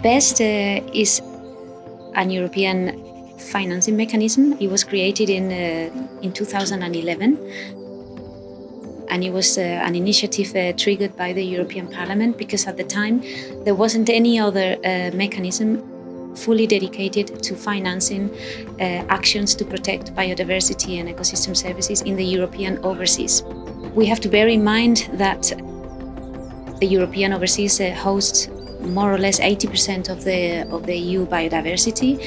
BEST is an European financing mechanism. It was created in 2011, and it was an initiative triggered by the European Parliament because at the time there wasn't any other mechanism fully dedicated to financing actions to protect biodiversity and ecosystem services in the European overseas. We have to bear in mind that the European overseas hosts more or less 80% of the EU biodiversity,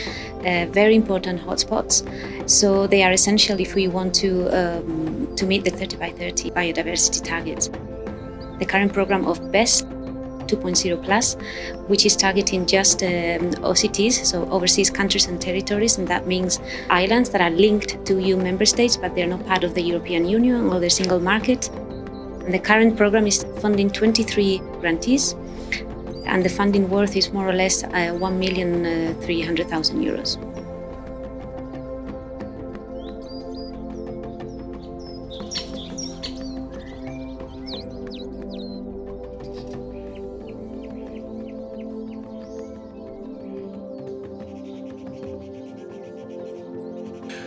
very important hotspots. So they are essential if we want to meet the 30 by 30 biodiversity targets. The current program of BEST 2.0 Plus, which is targeting just OCTs, so overseas countries and territories, and that means islands that are linked to EU member states, but they're not part of the European Union or the single market. And the current program is funding 23 grantees, and the funding worth is more or less 1,300,000 euros.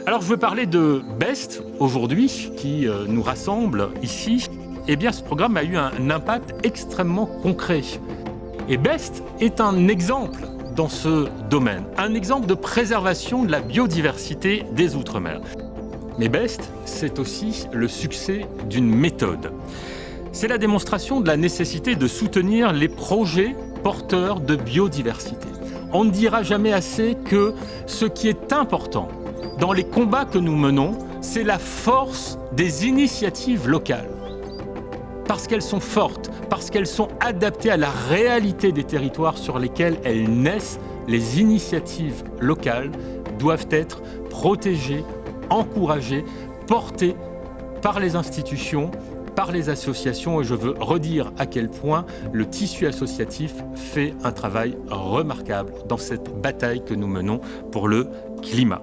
Alors je veux parler de BEST aujourd'hui, qui nous rassemble ici. Eh bien ce programme a eu un impact extrêmement concret. Et BEST est un exemple dans ce domaine, un exemple de préservation de la biodiversité des Outre-mer. Mais BEST, c'est aussi le succès d'une méthode. C'est la démonstration de la nécessité de soutenir les projets porteurs de biodiversité. On ne dira jamais assez que ce qui est important dans les combats que nous menons, c'est la force des initiatives locales. Parce qu'elles sont fortes, parce qu'elles sont adaptées à la réalité des territoires sur lesquels elles naissent, les initiatives locales doivent être protégées, encouragées, portées par les institutions, par les associations. Et je veux redire à quel point le tissu associatif fait un travail remarquable dans cette bataille que nous menons pour le climat.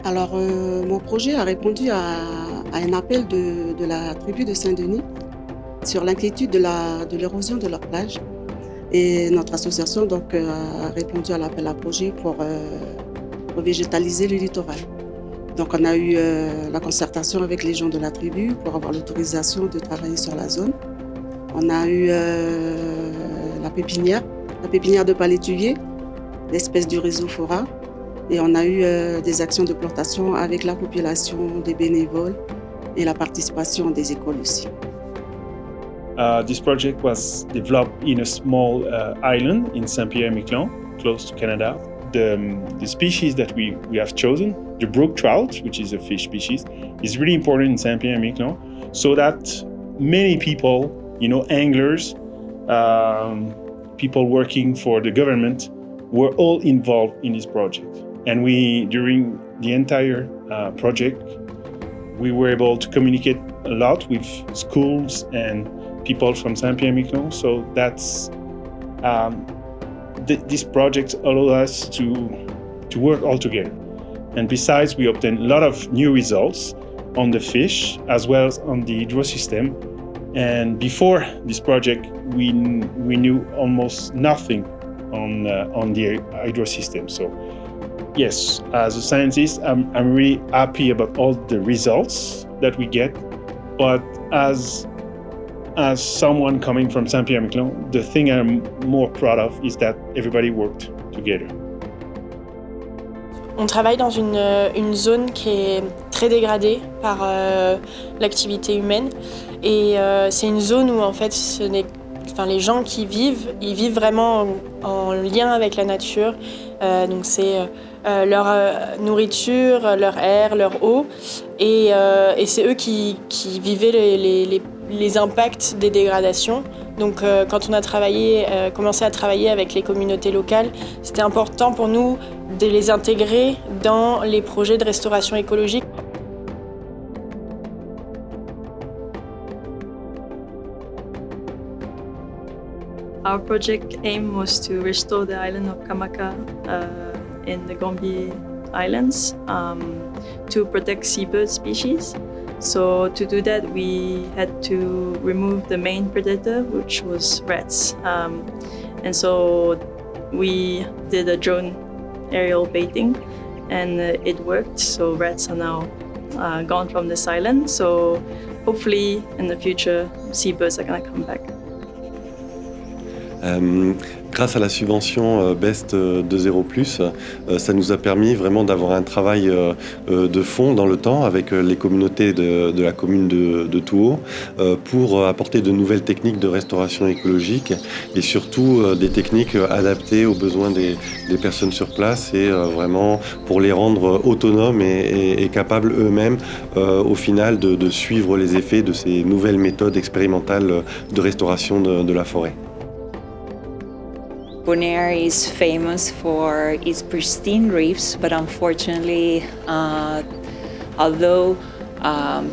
Alors, mon projet a répondu à un appel de la tribu de Saint-Denis sur l'inquiétude de l'érosion de leur plage. Et notre association donc, a répondu à l'appel à projet pour végétaliser le littoral. Donc, on a eu la concertation avec les gens de la tribu pour avoir l'autorisation de travailler sur la zone. On a eu la pépinière de palétuvier, l'espèce du réseau Fora. Et on a eu des actions de plantation avec la population, des bénévoles et la participation des écoles aussi. This project was developed in a small island in Saint-Pierre-et-Miquelon, close to Canada. The species that we have chosen, the brook trout, which is a fish species, is really important in Saint-Pierre-et-Miquelon, so that many people, anglers, people working for the government, were all involved in this project. And during the entire project, we were able to communicate a lot with schools and people from Saint-Pierre-et-Miquelon. So that's this project allowed us to work all together. And besides, we obtained a lot of new results on the fish as well as on the hydrosystem. And before this project, we knew almost nothing on the hydrosystem. So yes, as a scientist, I'm really happy about all the results that we get. But as someone coming from Saint-Pierre-et-Miquelon, the thing I'm more proud of is that everybody worked together. On travaille dans une zone qui est très dégradée par l'activité humaine. Et c'est une zone où en fait les gens qui ils vivent vraiment en lien avec la nature. Donc c'est leur nourriture, leur air, leur eau. Et c'est eux qui vivaient les impacts des dégradations. Donc quand on a commencé à travailler avec les communautés locales, c'était important pour nous de les intégrer dans les projets de restauration écologique. Our project aim was to restore the island of Kamaka in the Gambie islands to protect seabird species. So to do that, we had to remove the main predator, which was rats. And so we did a drone aerial baiting, and it worked. So rats are now gone from this island. So hopefully in the future, seabirds are going to come back. Grâce à la subvention BEST 2.0+, ça nous a permis vraiment d'avoir un travail de fond dans le temps avec les communautés de la commune de Touhou pour apporter de nouvelles techniques de restauration écologique et surtout des techniques adaptées aux besoins des personnes sur place et vraiment pour les rendre autonomes et capables eux-mêmes au final de suivre les effets de ces nouvelles méthodes expérimentales de restauration de la forêt. Bonaire is famous for its pristine reefs, but unfortunately, although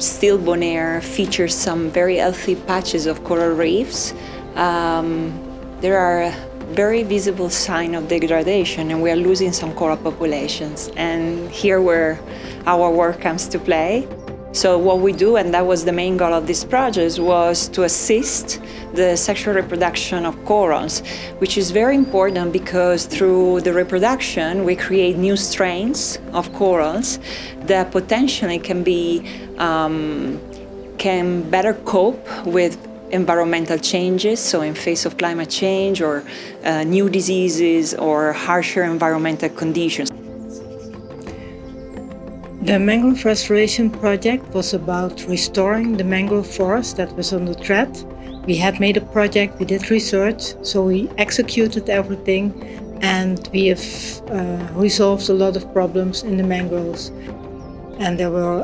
still Bonaire features some very healthy patches of coral reefs, there are very visible signs of degradation, and we are losing some coral populations. And here where our work comes to play. So what we do, and that was the main goal of this project, was to assist the sexual reproduction of corals, which is very important because through the reproduction we create new strains of corals that potentially can better cope with environmental changes, so in face of climate change or new diseases or harsher environmental conditions. The mangrove restoration project was about restoring the mangrove forest that was under threat. We had made a project, we did research, so we executed everything, and we have resolved a lot of problems in the mangroves. And there were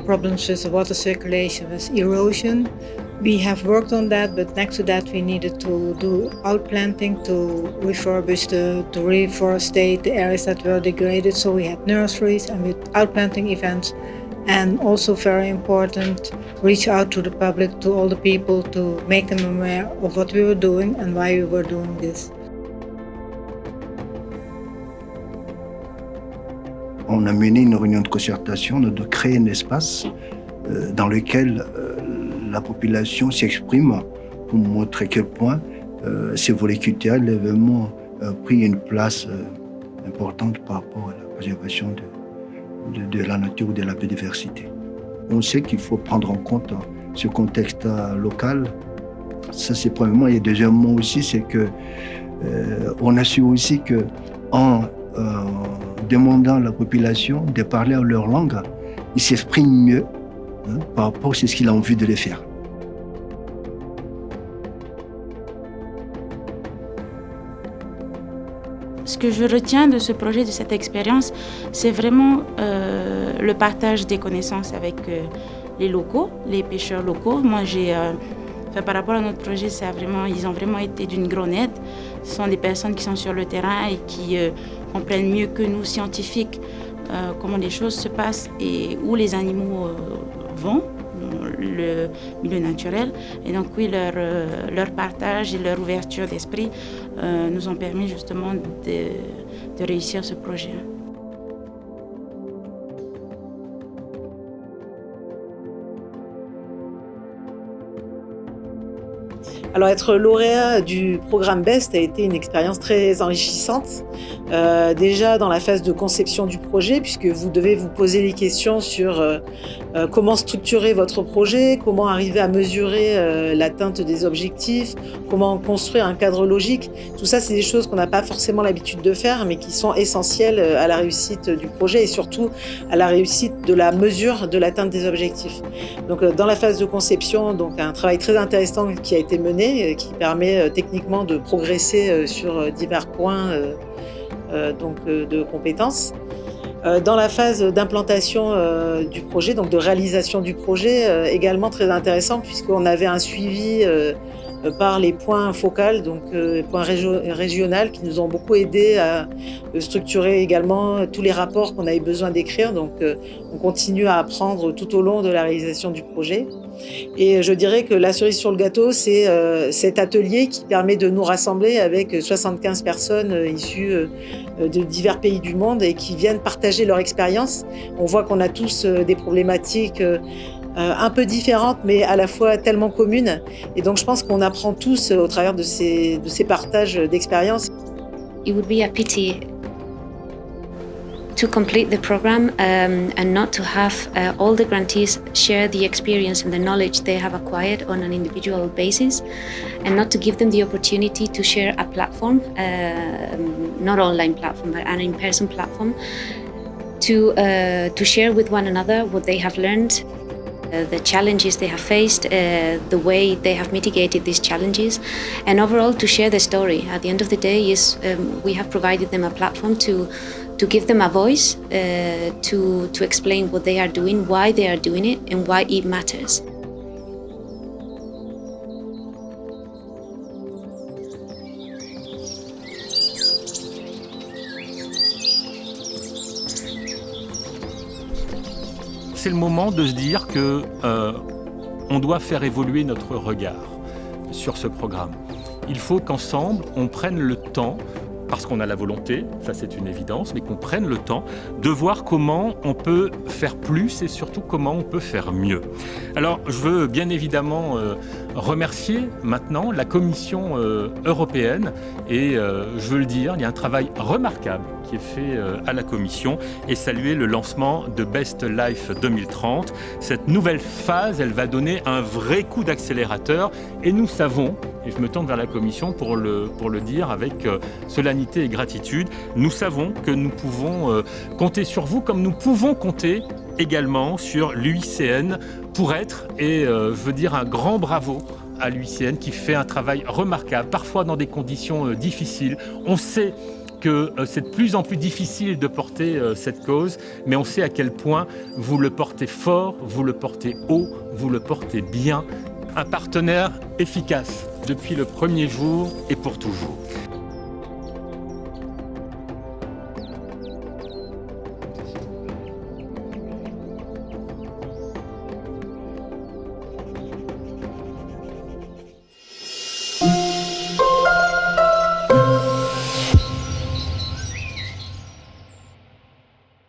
problems with the water circulation, with erosion. We have worked on that, but next to that we needed to do outplanting to refurbish, to reforestate the areas that were degraded. So we had nurseries and with outplanting events, and also very important, reach out to the public, to all the people, to make them aware of what we were doing and why we were doing this. On a mené une réunion de concertation de créer un espace dans lequel la population s'exprime pour montrer à quel point ces volets culturels, l'événement a pris une place importante par rapport à la préservation de la nature ou de la biodiversité. On sait qu'il faut prendre en compte ce contexte local. Ça, c'est premièrement. Et deuxièmement aussi, c'est que on a su aussi que en demandant à la population de parler leur langue, ils s'expriment mieux par rapport à ce qu'il a envie de les faire. Ce que je retiens de ce projet, de cette expérience, c'est vraiment le partage des connaissances avec les locaux, les pêcheurs locaux. Moi, par rapport à notre projet, ils ont vraiment été d'une grande aide. Ce sont des personnes qui sont sur le terrain et qui comprennent mieux que nous, scientifiques, comment les choses se passent et où les animaux vont, le milieu naturel. Et donc oui, leur partage et leur ouverture d'esprit nous ont permis justement de réussir ce projet. Alors être lauréat du programme BEST a été une expérience très enrichissante. Déjà dans la phase de conception du projet, puisque vous devez vous poser les questions sur comment structurer votre projet, comment arriver à mesurer l'atteinte des objectifs, comment construire un cadre logique. Tout ça, c'est des choses qu'on n'a pas forcément l'habitude de faire, mais qui sont essentielles à la réussite du projet et surtout à la réussite de la mesure de l'atteinte des objectifs. Donc dans la phase de conception, donc un travail très intéressant qui a été mené, qui permet techniquement de progresser sur divers points de compétences. Dans la phase d'implantation du projet, donc de réalisation du projet, également très intéressant puisqu'on avait un suivi par les points focaux, donc points régionaux qui nous ont beaucoup aidés à structurer également tous les rapports qu'on avait besoin d'écrire. Donc on continue à apprendre tout au long de la réalisation du projet. Et je dirais que la cerise sur le gâteau, c'est cet atelier qui permet de nous rassembler avec 75 personnes issues de divers pays du monde et qui viennent partager leur expérience. On voit qu'on a tous des problématiques un peu différentes, mais à la fois tellement communes. Et donc je pense qu'on apprend tous au travers de ces partages d'expériences. It would be a pity to complete the program and not to have all the grantees share the experience and the knowledge they have acquired on an individual basis, and not to give them the opportunity to share a platform, not online platform, but an in-person platform, to share with one another what they have learned, the challenges they have faced, the way they have mitigated these challenges, and overall to share the story. At the end of the day, we have provided them a platform to give them a voice, to explain what they are doing, why they are doing it, and why it matters. C'est le moment de se dire que on doit faire évoluer notre regard sur ce programme. Il faut qu'ensemble, on prenne le temps, parce qu'on a la volonté, ça c'est une évidence, mais qu'on prenne le temps de voir comment on peut faire plus et surtout comment on peut faire mieux. Alors je veux bien évidemment remercier maintenant la Commission européenne et je veux le dire, il y a un travail remarquable qui est fait à la Commission et saluer le lancement de Best Life 2030. Cette nouvelle phase, elle va donner un vrai coup d'accélérateur et nous savons, et je me tourne vers la Commission pour le dire avec solennité et gratitude, nous savons que nous pouvons compter sur vous comme nous pouvons compter également sur l'UICN pour être, et je veux dire un grand bravo à l'UICN qui fait un travail remarquable, parfois dans des conditions difficiles. On sait que c'est de plus en plus difficile de porter cette cause, mais on sait à quel point vous le portez fort, vous le portez haut, vous le portez bien. Un partenaire efficace depuis le premier jour et pour toujours.